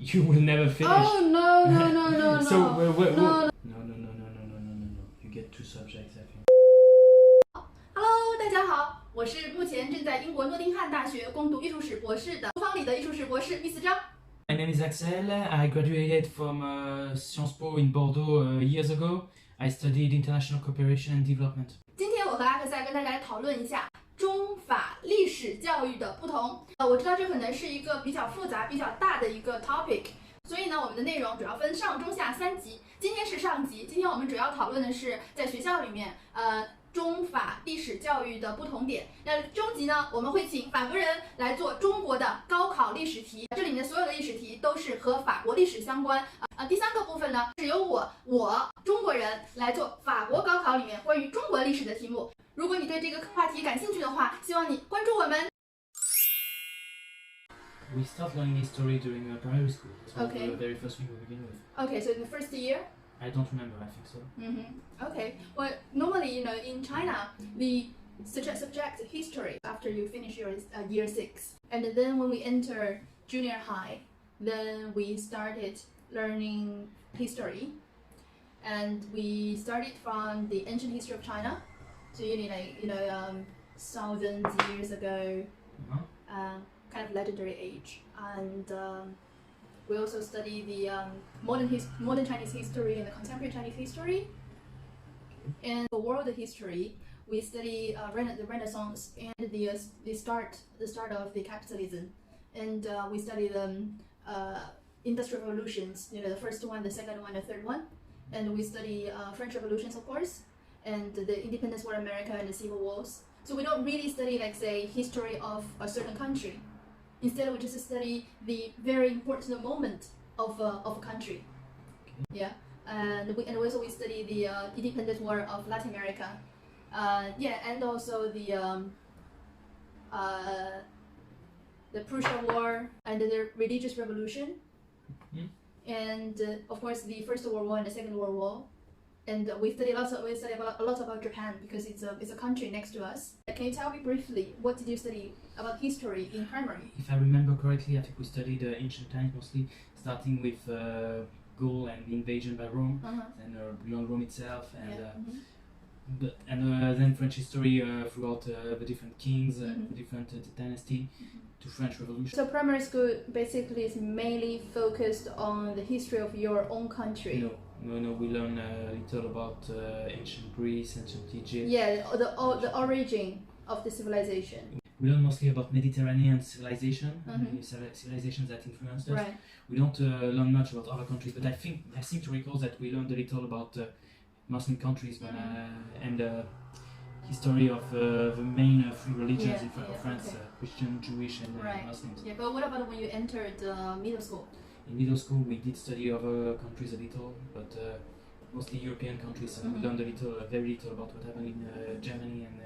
You will never finish. Oh no no no no no. So no. No. You get two subjects, I think. Hello， 大家好，我是目前正在英国诺丁汉大学攻读艺术史博士的东方里的艺术史博士 Miss 张。My name is Axel. I graduated from Sciences Po in Bordeaux years ago. I studied international cooperation and development. 今天我和阿克赛跟大家来讨论一下中法历史教育的不同。我知道这可能是一个比较复杂、比较大的一个 topic， 所以呢，我们的内容主要分上、中、下3集。今天是上集，今天我们主要讨论的是在学校里面，中法历史教育的不同点。那中集呢，我们会请法国人来做中国的高考历史题，这里面所有的历史题都是和法国历史相关。第3个部分呢，是由我中国人来做法国高考里面关于中国历史的题目。如果你对这个话题感兴趣的话，希望你关注我们。We start learning history during primary school. So Okay. the very first thing we begin with. Okay, so in the first year. I don't remember. I think so. Okay. Well, normally, in China, we subject history after you finish your year 6, and then when we enter junior high, then we started learning history, and we started from the ancient history of China, so thousands years ago, kind of legendary age, and we also study the modern Chinese history and the contemporary Chinese history. And for world history, we study the Renaissance and the start of the capitalism, and we study the industrial revolutions. The first one, the second one, the third one, and we study French revolutions, of course, and the Independence War, America, and the Civil Wars. So we don't really study, like, say, history of a certain country. Instead, we just study the very important moment of a country. Okay. Yeah, and also we study the Independence War of Latin America. And also the Prussian War and the Religious Revolution. And of course the First World War and the Second World War. And we study a lot about Japan because it's a country next to us. Can you tell me briefly, what did you study about history in primary? If I remember correctly, I think we studied ancient times mostly, starting with Gaul and the invasion by Rome, and beyond Rome itself, and then French history throughout the different kings, the different dynasty, to French Revolution. So primary school basically is mainly focused on the history of your own country. No, we learn a little about ancient Greece, ancient Egypt. Yeah, the origin of the civilization. We learn mostly about Mediterranean civilization, civilizations that influenced us. Right. We don't learn much about other countries, but I seem to recall that we learned a little about Muslim countries and the history of the main 3 religions in France, okay. Christian, Jewish, and Muslims. Yeah, but what about when you entered middle school? In middle school, we did study other countries a little, but mostly European countries. We learned very little about what happened in Germany and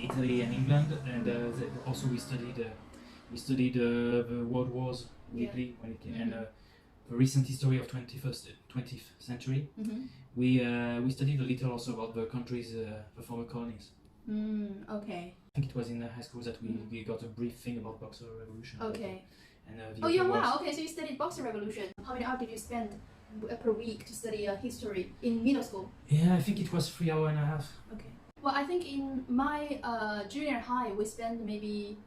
Italy and England, and also we studied the world wars deeply when it came, and the recent history of 20th century. We studied a little also about the countries, the former colonies. Okay. I think it was in high school that we got a brief thing about Boxer Revolution. Okay. And wow. Okay, so you studied Boxer Revolution. How many hours did you spend per week to study history in middle school? Yeah, I think it was 3 hours and a half. Okay. Well, I think in my junior high we spent maybe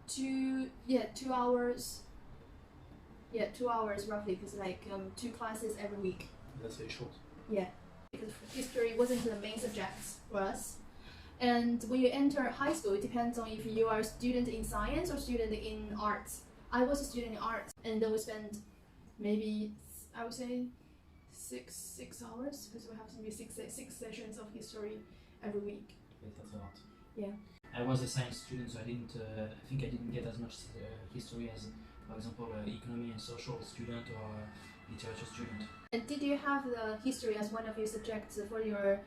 2 hours. Yeah, 2 hours roughly, because 2 classes every week. That's very short. Yeah, because history wasn't the main subjects for us. And when you enter high school, it depends on if you are a student in science or student in arts. I was a student in arts, and then we spent maybe, I would say, 6 hours, because we have maybe six sessions of history every week. Yeah, that's a lot. Yeah. I was a science student, so I think I didn't get as much history as, for example, economy and social student or literature student. And did you have the history as one of your subjects for your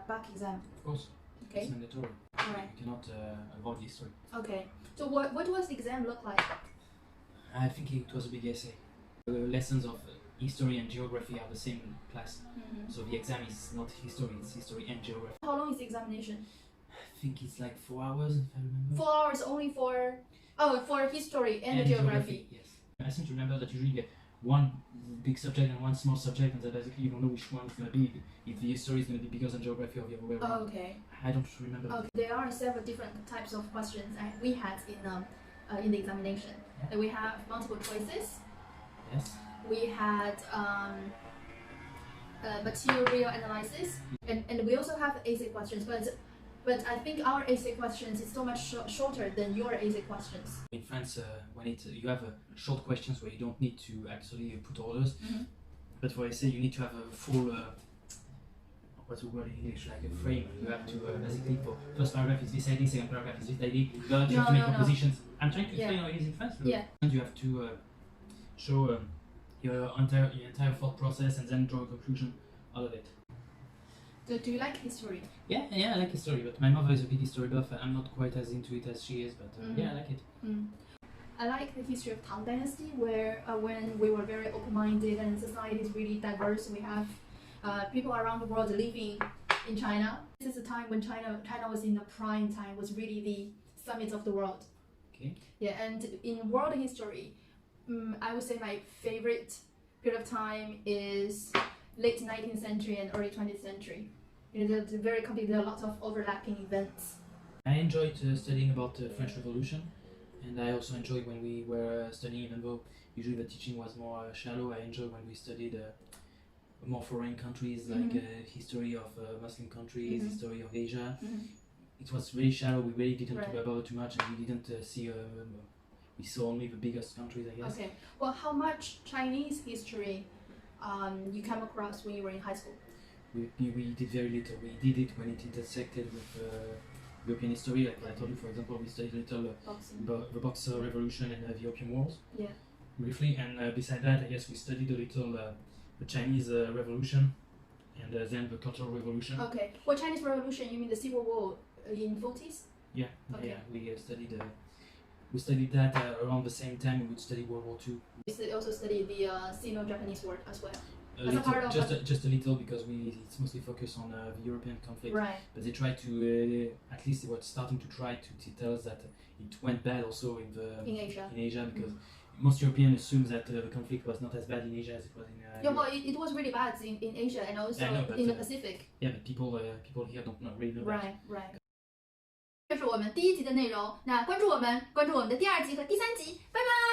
back exam? Of course. Okay. It's mandatory. Alright. You cannot avoid history. Okay. So what was the exam look like? I think it was a big essay. The lessons of history and geography are the same class. So the exam is not history, it's history and geography. How long is the examination? I think it's like 4 hours, if I remember. 4 hours only for history and geography. Yes. I seem to remember that usually you get one big subject and one small subject, and that basically you don't know which one is going to be. If the history is going to be bigger than geography or the other way around. Oh, okay. I don't remember. Okay. There are several different types of questions we had in the examination. Yeah. We have multiple choices. Yes. We had material analysis, and we also have essay questions, but I think our essay questions is so much shorter than your essay questions. In France, when you have short questions where you don't need to actually put orders, but for essay you need to have a full what's the word in English, like a frame. You have to basically, for first paragraph is this ID, second paragraph is this ID. You have to make propositions. I'm trying to explain how it is in France. Yeah. And you have to show your entire thought process and then draw a conclusion out of it. So do you like history? Yeah, I like history, but my mother is a big history buff. I'm not quite as into it as she is, but yeah, I like it. I like the history of Tang Dynasty, where when we were very open-minded and society is really diverse, we have people around the world living in China. This is a time when China was in the prime time, was really the summit of the world. Okay. Yeah, and in world history, I would say my favorite period of time is late 19th century and early 20th century. It's very complete. There are lots of overlapping events. I enjoyed studying about the French Revolution, and I also enjoyed when we were studying, even though usually the teaching was more shallow, I enjoyed when we studied more foreign countries, like history of Muslim countries, history of Asia. It was really shallow. We really didn't bother too much, and we didn't see. We saw only the biggest countries, I guess. Okay. Well, how much Chinese history you come across when you were in high school? We did very little. We did it when it intersected with European history. Like I told you, for example, we studied a little the Boxer Revolution and the Opium Wars. Yeah. Briefly, and beside that, I guess we studied a little the Chinese Revolution, and then the Cultural Revolution. Okay. Well, Chinese Revolution, you mean the Civil War in 40s? Yeah. Okay. Yeah. We studied that around the same time we would study World War II. We also studied the Sino-Japanese War as well. Just a little, because it's mostly focused on the European conflict. Right. But they tried to, at least they were starting to try to tell us that it went bad also in Asia, because most Europeans assumed that the conflict was not as bad in Asia as it was in yeah, well, it was really bad in Asia and also in the Pacific. Yeah, but people here don't really know that. Right. 这是我们第1集的内容，那关注我们的第2集和第3集，拜拜。